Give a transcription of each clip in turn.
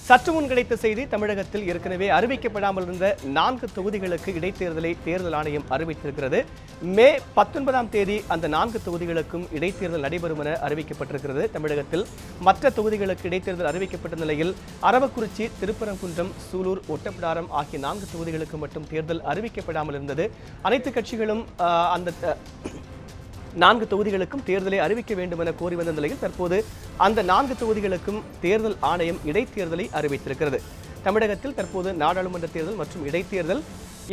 சற்று முன் கிடைத்த செய்தி, தமிழகத்தில் ஏற்கனவே அறிவிக்கப்படாமல் இருந்த 4 தொகுதிகளுக்கு இடைத்தேர்தலை தேர்தல் ஆணையம் அறிவித்திருக்கிறது. மே 19ஆம் தேதி அந்த 4 தொகுதிகளுக்கும் இடைத்தேர்தல் நடைபெறும் என அறிவிக்கப்பட்டிருக்கிறது. தமிழகத்தில் மற்ற தொகுதிகளுக்கு இடைத்தேர்தல் அறிவிக்கப்பட்ட நிலையில் அரவக்குறிச்சி, திருப்பரங்குன்றம், சூலூர், ஒட்டப்பிடாரம் ஆகிய 4 தொகுதிகளுக்கு மட்டும் தேர்தல் அறிவிக்கப்படாமல் இருந்தது. அனைத்து கட்சிகளும் அந்த 4 தொகுதிகளுக்கும் தேர்தலை அறிவிக்க வேண்டும் என கோரி வந்த நிலையில் தற்போது அந்த 4 தொகுதிகளுக்கும் தேர்தல் ஆணையம் இடைத்தேர்தலை அறிவித்திருக்கிறது. தமிழகத்தில் தற்போது நாடாளுமன்ற தேர்தல் மற்றும் இடைத்தேர்தல்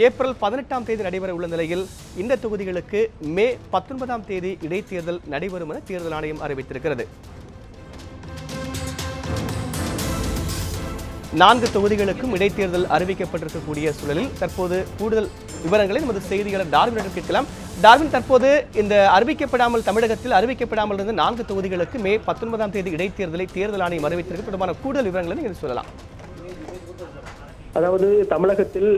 ஏப்ரல் 18ஆம் தேதி நடைபெற உள்ள நிலையில் இந்த தொகுதிகளுக்கு மே 19ஆம் தேதி இடைத்தேர்தல் நடைபெறும் என தேர்தல் ஆணையம் அறிவித்திருக்கிறது. 4 தொகுதிகளுக்கும் இடைத்தேர்தல் அறிவிக்கப்பட்டிருக்கக்கூடிய சூழலில் தற்போது கூடுதல் விவரங்களை நமது செய்தியாளர் டார்வினிடம் கேட்கலாம். டார்வின், தற்போது இந்த தமிழகத்தில் அறிவிக்கப்படாமல் இருந்த 4 தொகுதிகளுக்கு மே 19ஆம் தேதி இடைத்தேர்தலை தேர்தல் ஆணையம் அறிவித்திருக்க தொடர்பான கூடுதல் விவரங்களை நீங்கள் சொல்லலாம். அதாவது தமிழகத்தில்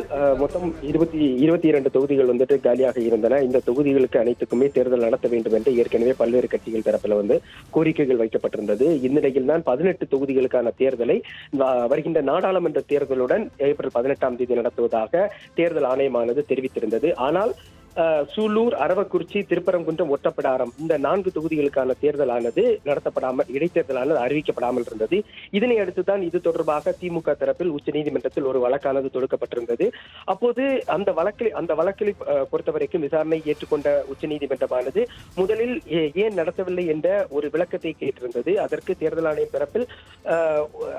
மொத்தம் 22 தொகுதிகள் காலியாக இருந்தன. இந்த தொகுதிகளுக்கு அனைத்துக்குமே தேர்தல் நடத்த வேண்டும் என்று ஏற்கனவே பல்வேறு கட்சிகள் தரப்பில் கோரிக்கைகள் வைக்கப்பட்டிருந்தது. இந்நிலையில் தான் 18 தொகுதிகளுக்கான தேர்தலை வருகின்ற நாடாளுமன்ற தேர்தலுடன் ஏப்ரல் 18ஆம் தேதி நடத்துவதாக தேர்தல் ஆணையமானது தெரிவித்திருந்தது. ஆனால் சூலூர், அரவக்குறிச்சி, திருப்பரங்குன்றம், ஒட்டப்பிடாரம் இந்த 4 தொகுதிகளுக்கான தேர்தலானது இடைத்தேர்தலானது அறிவிக்கப்படாமல் இருந்தது. இதனை அடுத்துதான் இது தொடர்பாக திமுக தரப்பில் உச்சநீதிமன்றத்தில் ஒரு வழக்கானது தொடுக்கப்பட்டிருந்தது. அப்போது அந்த வழக்கில் பொறுத்தவரைக்கும் விசாரணை ஏற்றுக்கொண்ட உச்சநீதிமன்றமானது முதலில் ஏன் நடத்தவில்லை என்ற ஒரு விளக்கத்தை கேட்டிருந்தது. அதற்கு தேர்தல் ஆணையம் தரப்பில்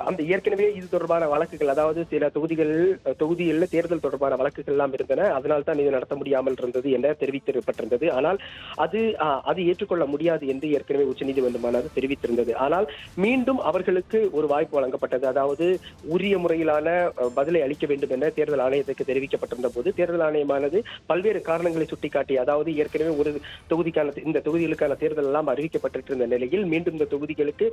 அந்த ஏற்கனவே இது தொடர்பான வழக்குகள், அதாவது சில தொகுதிகளில் தேர்தல் தொடர்பான வழக்குகள் எல்லாம் இருந்தன, அதனால் தான் இது நடத்த முடியாமல் இருந்தது என தெரிவிக்கப்பட்டிருந்தது. ஆனால் அது ஏற்றுக்கொள்ள முடியாது என்று ஏற்கனவே உச்சநீதிமன்றமானது தெரிவித்திருந்தது. ஆனால் மீண்டும் அவர்களுக்கு ஒரு வாய்ப்பு வழங்கப்பட்டது. அதாவது உரிய முறையிலான பதிலை அளிக்க வேண்டும் என தேர்தல் ஆணையத்துக்கு தெரிவிக்கப்பட்டிருந்த போது தேர்தல் ஆணையமானது பல்வேறு காரணங்களை சுட்டிக்காட்டி, அதாவது ஏற்கனவே ஒரு இந்த தொகுதிகளுக்கான தேர்தல் எல்லாம் அறிவிக்கப்பட்டிருந்த நிலையில் மீண்டும் இந்த தொகுதிகளுக்கு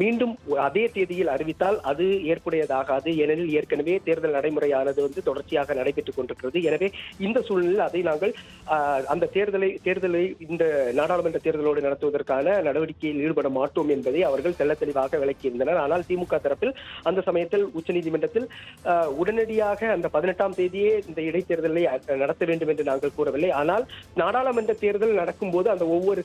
மீண்டும் அதே தேதியில் அறிவித்தால் அது ஏற்புடையதாகாது. ஏனெனில் ஏற்கனவே தேர்தல் நடைமுறையானது தொடர்ச்சியாக நடைபெற்றுக் கொண்டிருக்கிறது. எனவே இந்த சூழ்நிலையில் அதை நாங்கள் அந்த தேர்தலை இந்த நாடாளுமன்ற தேர்தலோடு நடத்துவதற்கான நடவடிக்கையில் ஈடுபட மாட்டோம் என்பதை அவர்கள் தெள்ள தெளிவாக விளக்கியிருந்தனர். ஆனால் திமுக தரப்பில் அந்த சமயத்தில் உச்சநீதிமன்றத்தில் உடனடியாக அந்த 18ஆம் தேதியே இந்த இடைத்தேர்தலை நடத்த வேண்டும் என்று நாங்கள் கூறவில்லை. ஆனால் நாடாளுமன்ற தேர்தல் நடக்கும் போது அந்த ஒவ்வொரு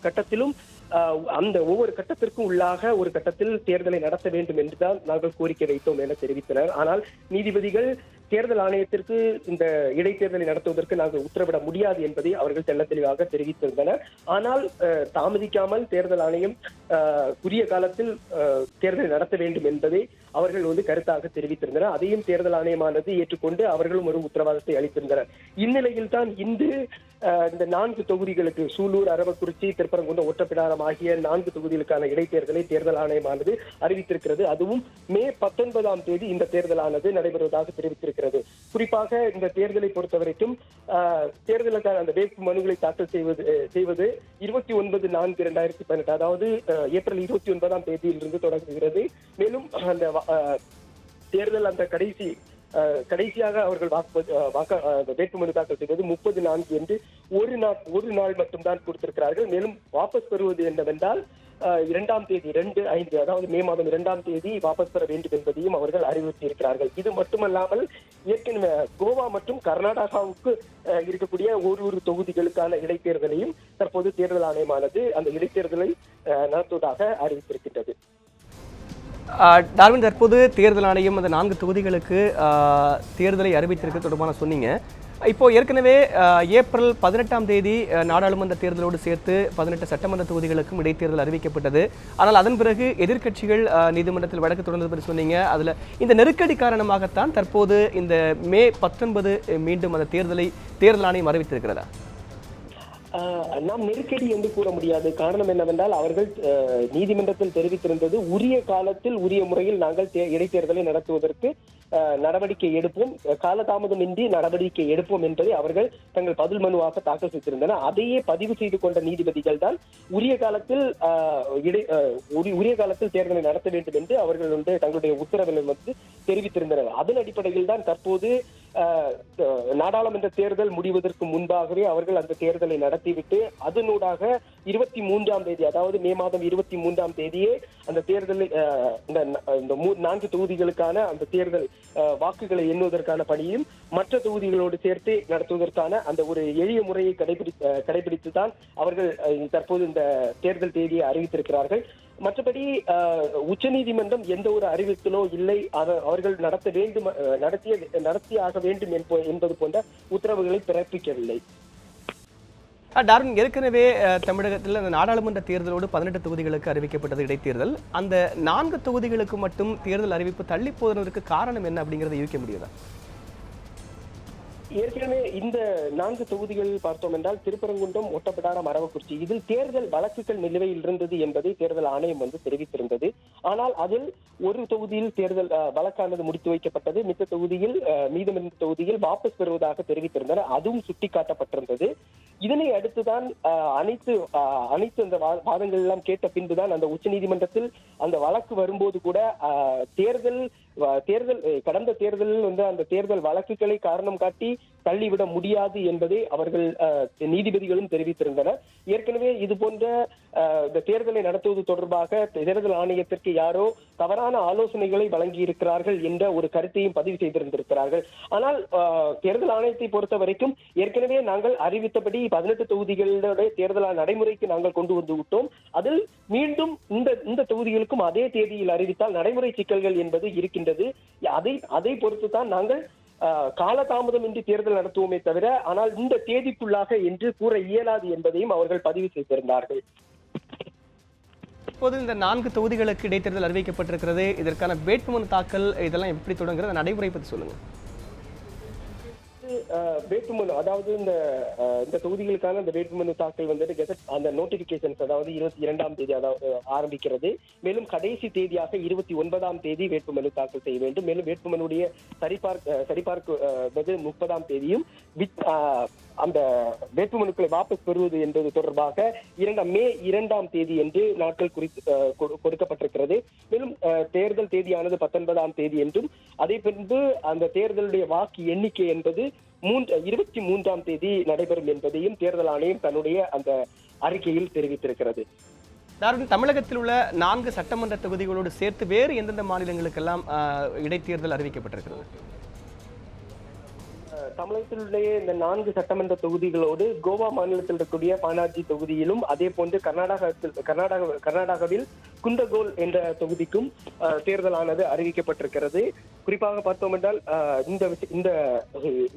கட்டத்திற்கும் உள்ளாக ஒரு கட்டத்தில் தேர்தலை நடத்த வேண்டும் என்றுதான் நாங்கள் கோரிக்கை வைத்தோம் என தெரிவித்தனர். ஆனால் நீதிபதிகள் தேர்தல் ஆணையத்திற்கு இந்த இடைத்தேர்தலை நடத்துவதற்கு நாங்கள் உத்தரவிட முடியாது என்பதை அவர்கள் தெள்ள தெளிவாக தெரிவித்திருந்தனர். ஆனால் தாமதிக்காமல் தேர்தல் ஆணையம் உரிய காலத்தில் தேர்தலை நடத்த வேண்டும் என்பதை அவர்கள் கருத்தாக தெரிவித்திருந்தனர். அதையும் தேர்தல் ஆணையமானது ஏற்றுக்கொண்டு அவர்களும் ஒரு உத்தரவாதத்தை அளித்திருந்தனர். இந்நிலையில் தான் இந்த 4 தொகுதிகளுக்கு சூலூர், அரவக்குறிச்சி, திருப்பரங்குன்றம், ஒட்டப்பிடாரம் ஆகிய 4 தொகுதிகளுக்கான இடைத்தேர்தலை தேர்தல் ஆணையமானது அறிவித்திருக்கிறது. அதுவும் மே 19ஆம் தேதி இந்த தேர்தலானது நடைபெறுவதாக தெரிவித்திருக்கிறது. குறிப்பாக இந்த தேர்தலை பொறுத்தவரைக்கும் தேர்தலுக்கான அந்த வேட்பு மனுக்களை தாக்கல் செய்வது 29/4/2018, அதாவது ஏப்ரல் 29ஆம் தேதியிலிருந்து தொடங்குகிறது. மேலும் அந்த தேர்தல் அந்த கடைசியாக அவர்கள் வேட்புமனு தாக்கல் செய்வது 30/4 என்று ஒரு நாள் மட்டும்தான் கொடுத்திருக்கிறார்கள். மேலும் வாபஸ் பெறுவது என்னவென்றால் 2ஆம் தேதி 2/5, அதாவது மே மாதம் 2ஆம் தேதி வாபஸ் பெற வேண்டும் என்பதையும் அவர்கள் அறிவுறுத்தியிருக்கிறார்கள். இது மட்டுமல்லாமல் ஏற்கனவே கோவா மற்றும் கர்நாடகாவுக்கு இருக்கக்கூடிய ஒரு தொகுதிகளுக்கான இடைத்தேர்தலையும் தற்போது தேர்தல் ஆணையமானது அந்த இடைத்தேர்தலை நடத்துவதாக அறிவித்திருக்கின்றது. டார்வின், தற்போது தேர்தல் ஆணையம் அந்த 4 தொகுதிகளுக்கு தேர்தலை அறிவித்திருக்க தொடர்பான சொன்னீங்க. இப்போ ஏற்கனவே ஏப்ரல் 18ஆம் தேதி நாடாளுமன்ற தேர்தலோடு சேர்த்து 18 சட்டமன்ற தொகுதிகளுக்கும் இடைத்தேர்தல் அறிவிக்கப்பட்டது. ஆனால் அதன் பிறகு எதிர்க்கட்சிகள் நீதிமன்றத்தில் வழக்கு தொடர்ந்தது பற்றி சொன்னீங்க. அதில் இந்த நெருக்கடி காரணமாகத்தான் தற்போது இந்த மே 19 மீண்டும் அந்த தேர்தல் ஆணையம் அறிவித்திருக்கிறதா? நாம் நெருக்கடி என்று கூற முடியாது. காரணம் என்னவென்றால் அவர்கள் நீதிமன்றத்தில் தெரிவித்திருந்தது உரிய காலத்தில் உரிய முறையில் நாங்கள் இடைத்தேர்தலை நடத்துவதற்கு நடவடிக்கை எடுப்போம், காலதாமதமின்றி நடவடிக்கை எடுப்போம் என்பதை அவர்கள் தங்கள் பதில் மனுவாக தாக்கல் செய்திருந்தனர். அதையே பதிவு செய்து கொண்ட நீதிபதிகள் தான் உரிய காலத்தில் தேர்தலை நடத்த வேண்டும் என்று அவர்கள் தங்களுடைய உத்தரவில் தெரிவித்திருந்தனர். அதன் அடிப்படையில் தான் தற்போது நாடாளுமன்ற தேர்தல் முடிவதற்கு முன்பாகவே அவர்கள் அந்த தேர்தலை நடத்திவிட்டு அதனூடாக 23ஆம் தேதி, அதாவது மே மாதம் 23ஆம் தேதியே அந்த தேர்தலை இந்த 4 தொகுதிகளுக்கான அந்த தேர்தல் வாக்குகளை எண்ணுவதற்கான பணியும் மற்ற தொகுதிகளோடு சேர்த்து நடத்துவதற்கான அந்த ஒரு எளிய முறையை கடைபிடித்துதான் அவர்கள் தற்போது இந்த தேர்தல் தேதியை அறிவித்திருக்கிறார்கள். மற்றபடி உச்சநீதிமன்றம் எந்த ஒரு அறிவித்தலோ இல்லை, அவர்கள் நடத்தியாக வேண்டும் என்பது போன்ற உத்தரவுகளை பிறப்பிக்கவில்லை. டார்வின், ஏற்கனவே தமிழகத்தில் அந்த நாடாளுமன்ற தேர்தலோடு 18 தொகுதிகளுக்கு அறிவிக்கப்பட்டது இடைத்தேர்தல். அந்த 4 தொகுதிகளுக்கு மட்டும் தேர்தல் அறிவிப்பு தள்ளி போவதற்கு காரணம் என்ன அப்படிங்கறத யூகிக்க முடியுதா? ஏற்கனவே இந்த 4 தொகுதிகள் பார்த்தோம் என்றால் திருப்பரங்குன்றம், ஒட்டப்பிடாரம், அரவக்குறிச்சி இதில் தேர்தல் வழக்குகள் நிலுவையில் இருந்தது என்பதை தேர்தல் ஆணையம் தெரிவித்திருந்தது. ஆனால் அதில் ஒரு தொகுதியில் தேர்தல் வழக்கானது முடித்து வைக்கப்பட்டது, மித்த தொகுதியில் மீதமிருந்த தொகுதியில் வாபஸ் பெறுவதாக தெரிவித்திருந்தனர். அதுவும் சுட்டிக்காட்டப்பட்டிருந்தது. இதனை அடுத்துதான் அனைத்து அந்த வாதங்கள் எல்லாம் கேட்ட பின்புதான் அந்த உச்சநீதிமன்றத்தில் அந்த வழக்கு வரும்போது கூட கடந்த தேர்தலில் அந்த தேர்தல் வழக்குகளை காரணம் காட்டி தள்ளிவிட முடியாது என்பதை அவர்கள் நீதிபதிகளும் தெரிவித்திருந்தனர். ஏற்கனவே இது போன்ற இந்த தேர்தலை நடத்துவது தொடர்பாக தேர்தல் ஆணையத்திற்கு யாரோ தவறான ஆலோசனைகளை வழங்கி இருக்கிறார்கள் என்ற ஒரு கருத்தையும் பதிவு செய்திருந்திருக்கிறார்கள். ஆனால் தேர்தல் ஆணையத்தை பொறுத்த வரைக்கும் ஏற்கனவே நாங்கள் அறிவித்தபடி 18 தொகுதிகளுடைய தேர்தல் நடைமுறைக்கு நாங்கள் கொண்டு வந்து விட்டோம். அதில் மீண்டும் இந்த தொகுதிகளுக்கும் அதே தேதியில் அறிவித்தால் நடைமுறை சிக்கல்கள் என்பது இருக்கின்றது. அதை பொறுத்துதான் நாங்கள் காலதாமதம் இன்றி தேர்தல் நடத்துவோமே தவிர, ஆனால் இந்த தேதிக்குள்ளாக என்று கூற இயலாது என்பதையும் அவர்கள் பதிவு செய்திருந்தார்கள். இப்போது இந்த 4 தொகுதிகளுக்கு இடைத்தேர்தல் அறிவிக்கப்பட்டிருக்கிறது. இதற்கான வேட்புமனு தாக்கல் இதெல்லாம் எப்படி தொடங்குறது, நடைமுறை பற்றி சொல்லுங்க. வேட்புமனு, அதாவது இந்த தொகுதிகளுக்கான அந்த வேட்புமனு தாக்கல் கெசட் அந்த நோட்டிபிகேஷன்ஸ், அதாவது 22ஆம் தேதி ஆரம்பிக்கிறது. மேலும் கடைசி தேதியாக 29ஆம் தேதி வேட்புமனு தாக்கல் செய்ய வேண்டும். மேலும் வேட்புமனுடைய சரிபார்க்கு 30ஆம் தேதியும் அந்த வேட்புமனுக்களை வாபஸ் பெறுவது என்பது தொடர்பாக மே 2ஆம் தேதி என்று நாட்கள் கொடுக்கப்பட்டிருக்கிறது. மேலும் தேர்தல் தேதியானது 19ஆம் தேதி என்றும், அதே பின்பு அந்த தேர்தலுடைய வாக்கு எண்ணிக்கை என்பது 23ஆம் தேதி நடைபெறும் என்பதையும் தேர்தல் ஆணையம் தன்னுடைய அந்த அறிக்கையில் தெரிவித்திருக்கிறது. தமிழகத்தில் உள்ள 4 சட்டமன்ற தொகுதிகளோடு சேர்த்து வேறு எந்தெந்த மாநிலங்களுக்கெல்லாம் இடைத்தேர்தல் அறிவிக்கப்பட்டிருக்கிறது? தமிழகத்திலுடைய இந்த 4 சட்டமன்ற தொகுதிகளோடு கோவா மாநிலத்தில் இருக்கக்கூடிய பானாஜி தொகுதியிலும், அதே போன்று கர்நாடகாவில் குந்தகோல் என்ற தொகுதிக்கும் தேர்தலானது அறிவிக்கப்பட்டிருக்கிறது. குறிப்பாக பார்த்தோம் என்றால்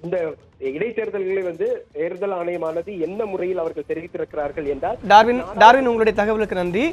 இந்த இடைத்தேர்தல்களை தேர்தல் ஆணையமானது என்ன முறையில் அவர்கள் தெரிவித்திருக்கிறார்கள் என்றால். டார்வின், உங்களுடைய தகவலுக்கு நன்றி.